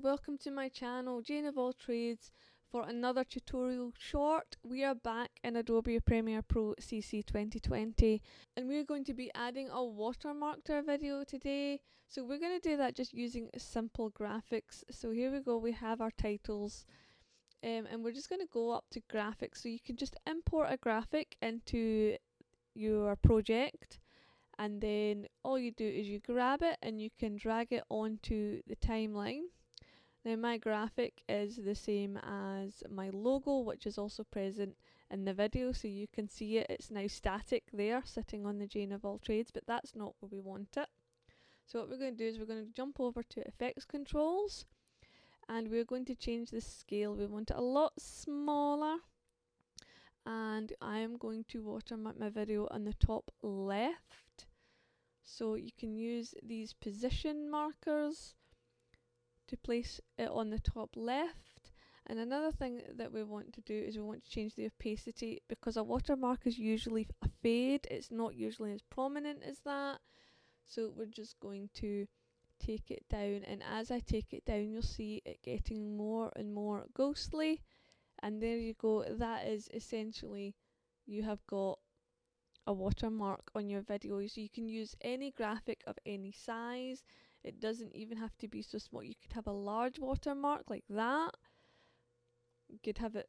welcome to my channel, Jane of All Trades, for another tutorial short. We are back in Adobe Premiere Pro CC 2020 and we're going to be adding a watermark to our video today. So we're going to do that just using simple graphics. So here we go, we have our titles and we're just going to go up to graphics. So you can just import a graphic into your project, and then all you do is you grab it and you can drag it onto the timeline. Now my graphic is the same as my logo, which is also present in the video, so you can see it. It's now static there, sitting on the Jane of All Trades, but that's not where we want it. So what we're going to do is we're going to jump over to Effects Controls, and we're going to change the scale. We want it a lot smaller, and I am going to watermark my video on the top left. So you can use these position markers to place it on the top left. And another thing that we want to do is we want to change the opacity, because a watermark is usually a fade. It's not usually as prominent as that. So we're just going to take it down, and as I take it down you'll see it getting more and more ghostly. And there you go, that is essentially, you have got a watermark on your video. So you can use any graphic of any size. It doesn't even have to be so small. You could have a large watermark like that. You could have it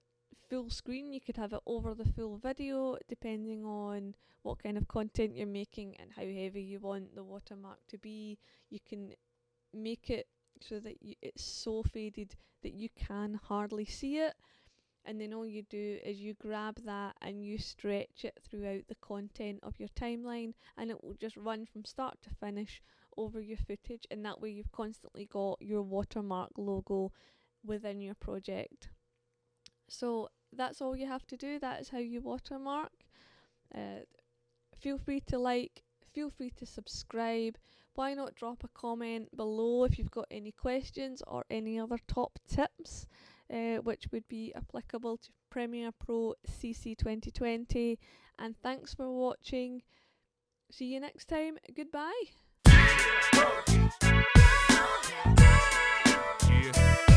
full screen. You could have it over the full video, depending on what kind of content you're making and how heavy you want the watermark to be. You can make it so that it's so faded that you can hardly see it. And then all you do is you grab that and you stretch it throughout the content of your timeline, and it will just run from start to finish over your footage, and that way you've constantly got your watermark logo within your project. So that's all you have to do. That is how you watermark. Feel free to like, feel free to subscribe. Why not drop a comment below if you've got any questions or any other top tips which would be applicable to Premiere Pro CC 2020. And thanks for watching. See you next time. Goodbye. Yeah.